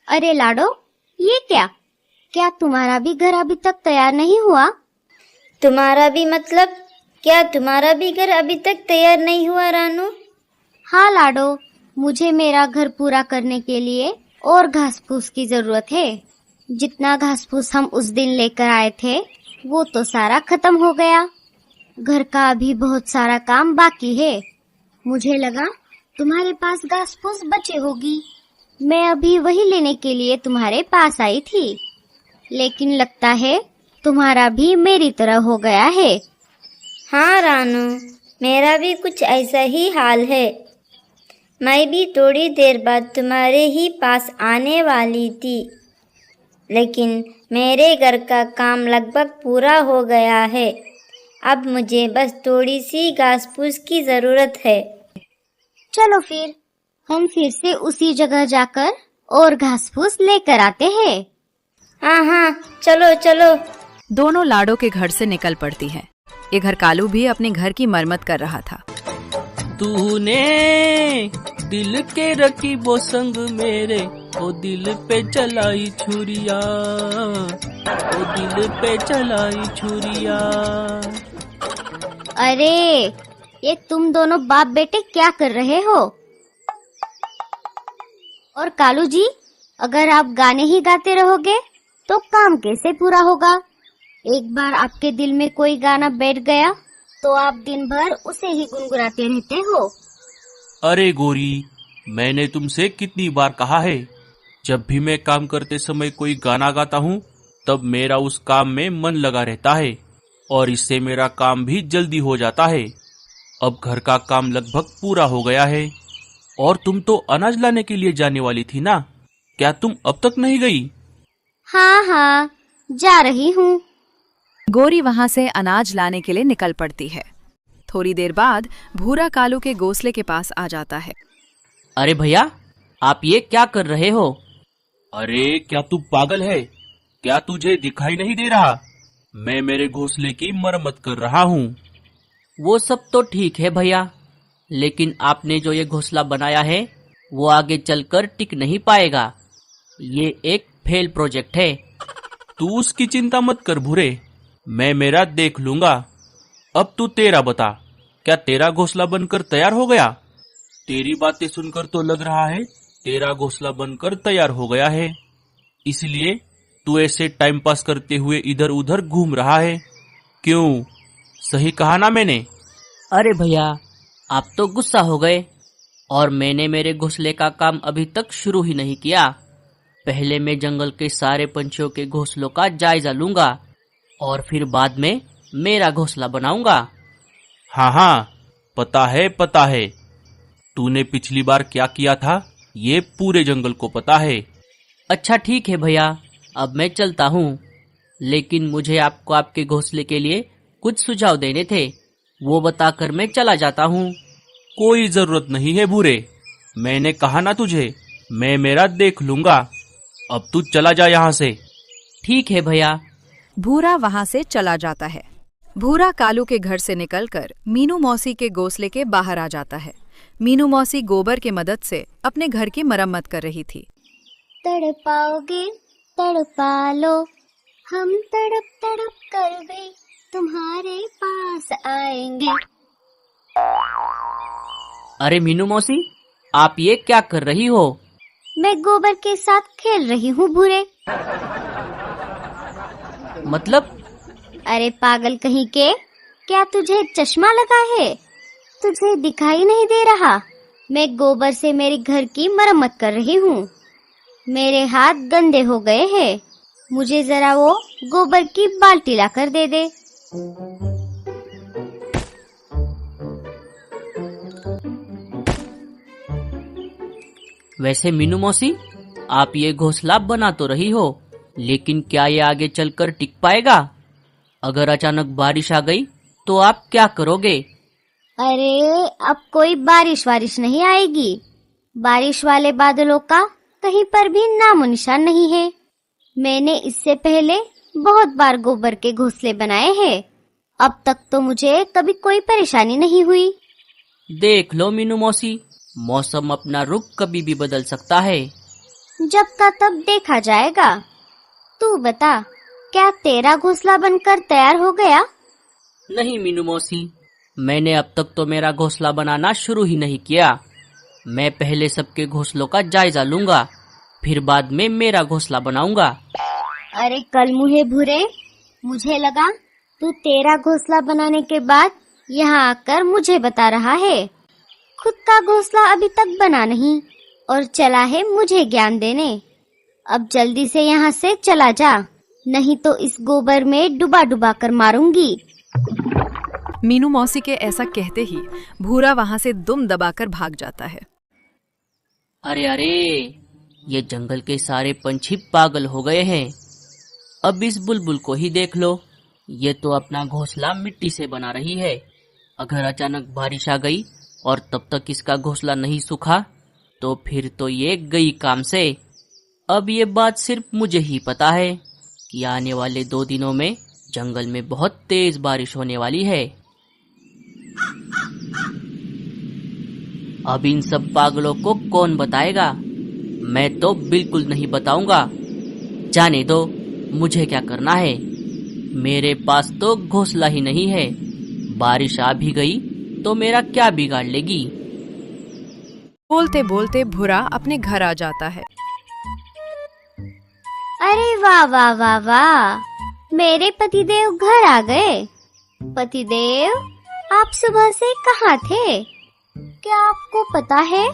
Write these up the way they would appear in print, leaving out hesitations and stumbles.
अरे लाडो, ये क्या? क्या तुम्हारा भी घर अभी तक तैयार नहीं हुआ? तुम्हारा भी मतलब? क्या तुम्हारा भी घर अभी तक तैयार नहीं हुआ रानू? हाँ लाडो, मुझे मेरा घर पूरा करने के लिए और घास फूस की जरूरत है। जितना घास फूस हम उस दिन लेकर आए थे वो तो सारा खत्म हो गया। घर का अभी बहुत सारा काम बाकी है। मुझे लगा तुम्हारे पास घास फूस बचे होगी। मैं अभी वही लेने के लिए तुम्हारे पास आई थी, लेकिन लगता है तुम्हारा भी मेरी तरह हो गया है। हाँ रानू, मेरा भी कुछ ऐसा ही हाल है। मैं भी थोड़ी देर बाद तुम्हारे ही पास आने वाली थी, लेकिन मेरे घर का काम लगभग पूरा हो गया है। अब मुझे बस थोड़ी सी घास फूस की जरूरत है। चलो फिर हम फिर से उसी जगह जाकर और घास फूस लेकर आते हैं। हाँ हाँ, चलो चलो। दोनों लाडो के घर से निकल पड़ती हैं। इधर कालू भी अपने घर की मरम्मत कर रहा था। तूने दिल के रखी वो संग मेरे, ओ दिल पे चलाई छुरिया, ओ दिल पे चलाई छुरिया। अरे ये तुम दोनों बाप बेटे क्या कर रहे हो? और कालू जी, अगर आप गाने ही गाते रहोगे तो काम कैसे पूरा होगा? एक बार आपके दिल में कोई गाना बैठ गया तो आप दिन भर उसे ही गुनगुनाते रहते हो। अरे गोरी, मैंने तुमसे कितनी बार कहा है, जब भी मैं काम करते समय कोई गाना गाता हूँ तब मेरा उस काम में मन लगा रहता है और इससे मेरा काम भी जल्दी हो जाता है। अब घर का काम लगभग पूरा हो गया है और तुम तो अनाज लाने के लिए जाने वाली थी ना? क्या तुम अब तक नहीं गई? हाँ हाँ, जा रही हूँ। गोरी वहां से अनाज लाने के लिए निकल पड़ती है। थोड़ी देर बाद भूरा कालू के घोंसले के पास आ जाता है। अरे भैया, आप ये क्या कर रहे हो? अरे क्या तू पागल है? क्या तुझे दिखाई नहीं दे रहा? मैं मेरे घोंसले की मरम्मत कर रहा हूँ। वो सब तो ठीक है भैया, लेकिन आपने जो ये घोंसला बनाया है वो आगे चलकर टिक नहीं पाएगा। ये एक फेल प्रोजेक्ट है। तू उसकी चिंता मत कर भूरे, मैं मेरा देख लूंगा। अब तू तेरा बता, क्या तेरा घोंसला बनकर तैयार हो गया? तेरी बातें सुनकर तो लग रहा है तेरा घोंसला बनकर तैयार हो गया है, इसलिए तू ऐसे टाइम पास करते हुए इधर उधर घूम रहा है। क्यों, सही कहा ना मैंने? अरे भैया, आप तो गुस्सा हो गए और मैंने मेरे घोंसले का काम अभी तक शुरू ही नहीं किया। पहले मैं जंगल के सारे पंछियों के घोंसलों का जायजा लूंगा और फिर बाद में मेरा घोंसला बनाऊंगा। हाँ हाँ, पता है। तूने पिछली बार क्या किया था ये पूरे जंगल को पता है। अच्छा ठीक है भैया, अब मैं चलता हूँ, लेकिन मुझे आपको आपके घोंसले के लिए कुछ सुझाव देने थे, वो बताकर मैं चला जाता हूँ। कोई जरूरत नहीं है भूरे, मैंने कहा ना तुझे, मैं मेरा देख लूंगा। अब तू चला जा यहाँ से। ठीक है भैया। भूरा वहां से चला जाता है। भूरा कालू के घर से निकलकर मीनू मौसी के घोंसले के बाहर आ जाता है। मीनू मौसी गोबर की मदद से अपने घर की मरम्मत कर रही थी। तड़पाओगे तड़पा लो, हम तड़प तड़प कर भी तुम्हारे पास आएंगे। अरे मीनू मौसी, आप ये क्या कर रही हो? मैं गोबर के साथ खेल रही हूँ भूरे। मतलब? अरे पागल कहीं के, क्या तुझे चश्मा लगा है? तुझे दिखाई नहीं दे रहा? मैं गोबर से मेरे घर की मरम्मत कर रही हूँ। मेरे हाथ गंदे हो गए हैं, मुझे जरा वो गोबर की बाल्टी लाकर दे दे। वैसे मीनू मौसी, आप ये घोंसला बना तो रही हो, लेकिन क्या ये आगे चलकर टिक पाएगा? अगर अचानक बारिश आ गई तो आप क्या करोगे? अरे अब कोई बारिश वारिश नहीं आएगी। बारिश वाले बादलों का कहीं पर भी नामो निशान नहीं है। मैंने इससे पहले बहुत बार गोबर के घोंसले बनाए हैं, अब तक तो मुझे कभी कोई परेशानी नहीं हुई। देख लो मीनू मौसी, मौसम अपना रुख कभी भी बदल सकता है। जब का तब देखा जाएगा। तू बता, क्या तेरा घोंसला बनकर तैयार हो गया? नहीं मीनू मौसी, मैंने अब तक तो मेरा घोंसला बनाना शुरू ही नहीं किया। मैं पहले सबके घोंसलों का जायजा लूंगा, फिर बाद में मेरा घोंसला बनाऊंगा। अरे कल मुहे भूरे, मुझे लगा तू तेरा घोंसला बनाने के बाद यहाँ आकर मुझे बता रहा है। खुद का घोंसला अभी तक बना नहीं और चला है मुझे ज्ञान देने। अब जल्दी से यहाँ से चला जा, नहीं तो इस गोबर में डुबा डुबा कर मारूंगी। मीनू मौसी के ऐसा कहते ही भूरा वहां से दुम दबाकर भाग जाता है। अरे अरे, ये जंगल के सारे पंछी पागल हो गए हैं। अब इस बुलबुल को ही देख लो, ये तो अपना घोंसला मिट्टी से बना रही है। अगर अचानक बारिश आ गई और तब तक इसका घोंसला नहीं सूखा तो फिर तो ये गई काम से। अब ये बात सिर्फ मुझे ही पता है कि आने वाले 2 दिनों में जंगल में बहुत तेज बारिश होने वाली है। अब इन सब पागलों को कौन बताएगा? मैं तो बिल्कुल नहीं बताऊंगा। जाने दो, मुझे क्या करना है। मेरे पास तो घोंसला ही नहीं है। बारिश आ भी गई तो मेरा क्या बिगाड़ लेगी। बोलते बोलते भूरा अपने घर आ जाता है। अरे वाह वाह वाह वाह, मेरे पतिदेव घर आ गए। पतिदेव, आप सुबह से कहाँ थे? क्या आपको पता है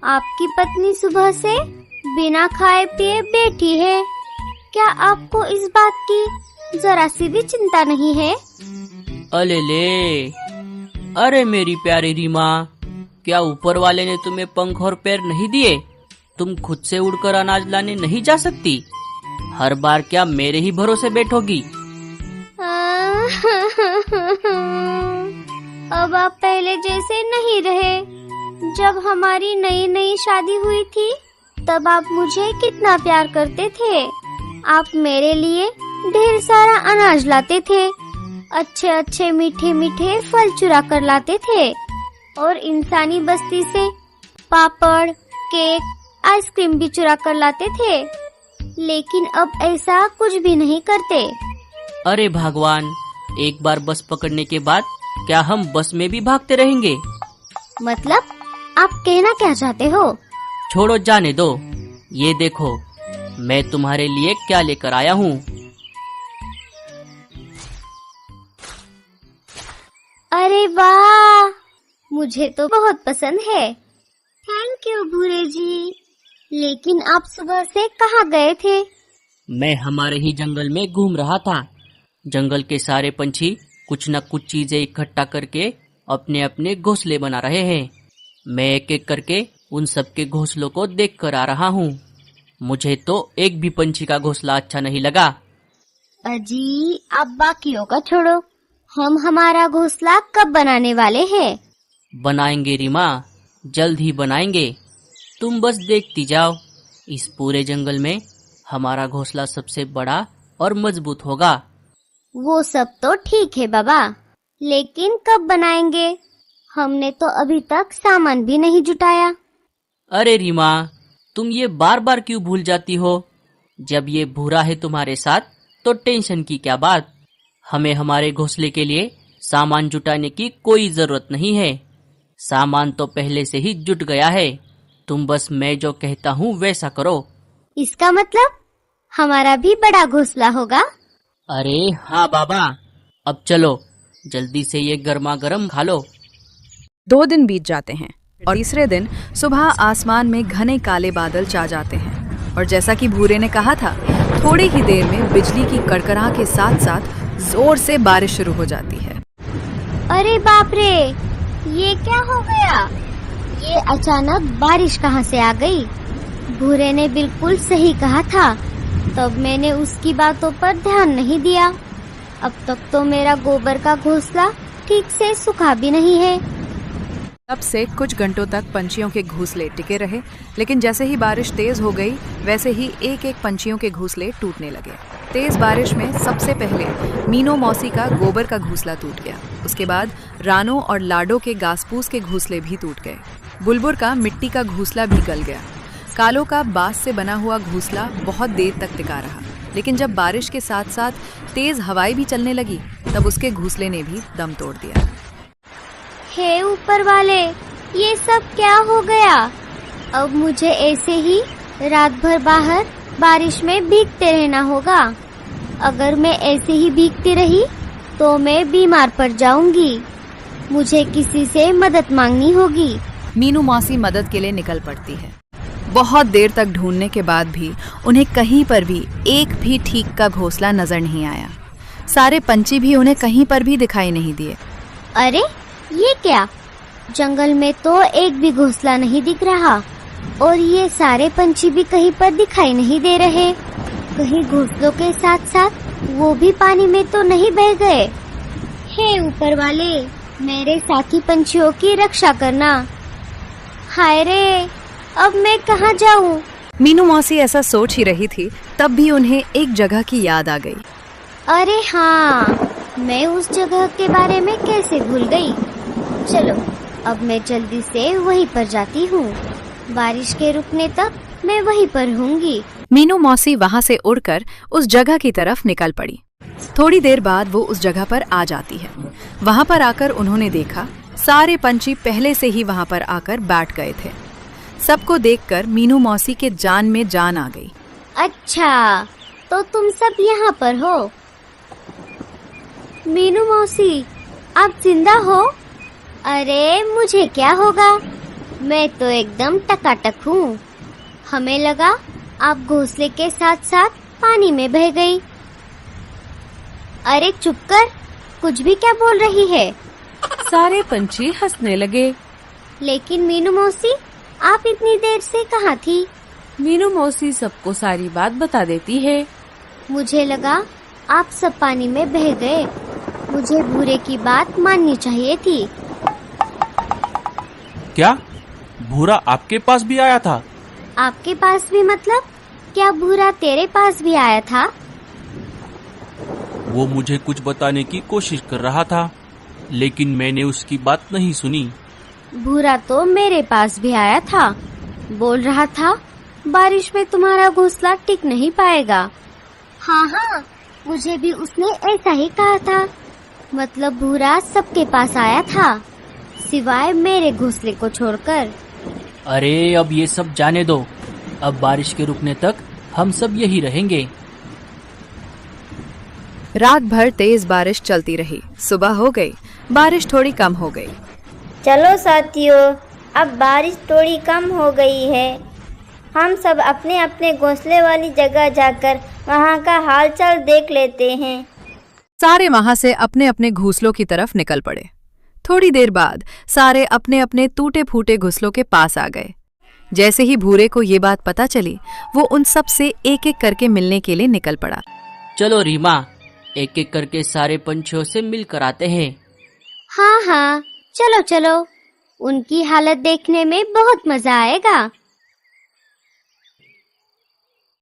आपकी पत्नी सुबह से बिना खाए पिए बैठी है? क्या आपको इस बात की जरा सी भी चिंता नहीं है? अले ले, अरे मेरी प्यारी रीमा, क्या ऊपर वाले ने तुम्हें पंख और पैर नहीं दिए? तुम खुद से उड़कर अनाज लाने नहीं जा सकती? हर बार क्या मेरे ही भरोसे बैठोगी? अब आप पहले जैसे नहीं रहे। जब हमारी नई नई शादी हुई थी तब आप मुझे कितना प्यार करते थे। आप मेरे लिए ढेर सारा अनाज लाते थे, अच्छे अच्छे मीठे मीठे फल चुरा कर लाते थे और इंसानी बस्ती से पापड़, केक, आइसक्रीम भी चुरा कर लाते थे। लेकिन अब ऐसा कुछ भी नहीं करते। अरे भगवान, एक बार बस पकड़ने के बाद क्या हम बस में भी भागते रहेंगे? मतलब आप कहना क्या चाहते हो? छोड़ो, जाने दो। ये देखो, मैं तुम्हारे लिए क्या लेकर आया हूँ। अरे वाह, मुझे तो बहुत पसंद है। थैंक यू भूरे जी। लेकिन आप सुबह से कहाँ गए थे? मैं हमारे ही जंगल में घूम रहा था। जंगल के सारे पंछी कुछ न कुछ चीजें इकट्ठा करके अपने अपने घोंसले बना रहे हैं। मैं एक एक करके उन सबके घोंसलों को देख कर आ रहा हूँ। मुझे तो एक भी पंछी का घोंसला अच्छा नहीं लगा। अजी, आप बाकियों का छोड़ो, हम हमारा घोंसला कब बनाने वाले हैं? बनाएंगे रीमा, जल्द ही बनाएंगे। तुम बस देखती जाओ। इस पूरे जंगल में हमारा घोंसला सबसे बड़ा और मजबूत होगा। वो सब तो ठीक है बाबा, लेकिन कब बनाएंगे? हमने तो अभी तक सामान भी नहीं जुटाया। अरे रीमा, तुम ये बार बार क्यों भूल जाती हो? जब ये भूरा है तुम्हारे साथ तो टेंशन की क्या बात। हमें हमारे घोंसले के लिए सामान जुटाने की कोई जरूरत नहीं है। सामान तो पहले से ही जुट गया है। तुम बस मैं जो कहता हूँ वैसा करो। इसका मतलब हमारा भी बड़ा घोंसला होगा? अरे हाँ बाबा, अब चलो जल्दी से ये गर्मा गर्म खा लो। 2 दिन बीत जाते हैं और तीसरे दिन सुबह आसमान में घने काले बादल छा जाते हैं और जैसा कि भूरे ने कहा था, थोड़ी ही देर में बिजली की कड़कड़ा के साथ साथ जोर से बारिश शुरू हो जाती है। अरे बाप रे, ये क्या हो गया? ये अचानक बारिश कहाँ से आ गई? भूरे ने बिल्कुल सही कहा था, तब मैंने उसकी बातों पर ध्यान नहीं दिया। अब तक तो मेरा गोबर का घोंसला ठीक से सूखा भी नहीं है। तब से कुछ घंटों तक पंछियों के घोंसले टिके रहे, लेकिन जैसे ही बारिश तेज हो गई वैसे ही एक एक पंछियों के घोंसले टूटने लगे। तेज बारिश में सबसे पहले मीनू मौसी का गोबर का घोंसला टूट गया। उसके बाद रानो और लाडो के घास फूस के घोंसले भी टूट गए। बुलबुल का मिट्टी का घोंसला भी गल गया। कालो का बांस से बना हुआ घोंसला बहुत देर तक टिका रहा, लेकिन जब बारिश के साथ साथ तेज हवाएं भी चलने लगी तब उसके घोंसले ने भी दम तोड़ दिया। हे ऊपर वाले, ये सब क्या हो गया? अब मुझे ऐसे ही रात भर बाहर बारिश में भीगते रहना होगा। अगर मैं ऐसे ही भीगती रही तो मैं बीमार पड़ जाऊंगी। मुझे किसी से मदद मांगनी होगी। मीनू मौसी मदद के लिए निकल पड़ती है। बहुत देर तक ढूंढने के बाद भी उन्हें कहीं पर भी एक भी ठीक का घोंसला नजर नहीं आया। सारे पंछी भी उन्हें कहीं पर भी दिखाई नहीं दिए। अरे ये क्या? जंगल में तो एक भी घोंसला नहीं दिख रहा और ये सारे पंछी भी कहीं पर दिखाई नहीं दे रहे। कहीं घोंसलों के साथ साथ वो भी पानी में तो नहीं बह गए? हे ऊपर वाले, मेरे साथी पंछियों की रक्षा करना। हाय रे, अब मैं कहाँ जाऊँ? मीनू मौसी ऐसा सोच ही रही थी, तब भी उन्हें एक जगह की याद आ गई। अरे हाँ, मैं उस जगह के बारे में कैसे भूल गई। चलो अब मैं जल्दी से वहीं पर जाती हूँ। बारिश के रुकने तक मैं वहीं पर रहूंगी। मीनू मौसी वहाँ से उड़कर उस जगह की तरफ निकल पड़ी। थोड़ी देर बाद वो उस जगह पर आ जाती है। वहाँ पर आकर उन्होंने देखा सारे पंछी पहले से ही वहाँ पर आकर बैठ गए थे। सबको देखकर मीनू मौसी के जान में जान आ गई। अच्छा, तो तुम सब यहाँ पर हो। मीनू मौसी, आप जिंदा हो? अरे मुझे क्या होगा, मैं तो एकदम टकाटक हूँ। हमें लगा आप घोंसले के साथ साथ पानी में बह गई। अरे चुप कर, कुछ भी क्या बोल रही है? सारे पंछी हंसने लगे। लेकिन मीनू मौसी, आप इतनी देर से कहाँ थी? मीनू मौसी सबको सारी बात बता देती है। मुझे लगा आप सब पानी में बह गए। मुझे भूरे की बात माननी चाहिए थी। क्या भूरा आपके पास भी आया था? आपके पास भी मतलब? क्या भूरा तेरे पास भी आया था? वो मुझे कुछ बताने की कोशिश कर रहा था, लेकिन मैंने उसकी बात नहीं सुनी। भूरा तो मेरे पास भी आया था। बोल रहा था बारिश में तुम्हारा घोंसला टिक नहीं पाएगा। हाँ हाँ, मुझे भी उसने ऐसा ही कहा था। मतलब भूरा सबके पास आया था, सिवाय मेरे घोंसले को छोड़कर। अरे अब ये सब जाने दो, अब बारिश के रुकने तक हम सब यही रहेंगे। रात भर तेज बारिश चलती रही। सुबह हो गई, बारिश थोड़ी कम हो गई। चलो साथियों, अब बारिश थोड़ी कम हो गई है। हम सब अपने अपने घोंसले वाली जगह जाकर वहाँ का हालचाल देख लेते हैं। सारे वहां से अपने अपने घोंसलों की तरफ निकल पड़े। थोड़ी देर बाद सारे अपने अपने टूटे फूटे घोंसलों के पास आ गए। जैसे ही भूरे को ये बात पता चली, वो उन सब से एक एक करके मिलने के लिए निकल पड़ा। चलो रीमा, एक एक करके सारे पंछियों से मिलकर आते हैं। हाँ हाँ, चलो चलो, उनकी हालत देखने में बहुत मजा आएगा।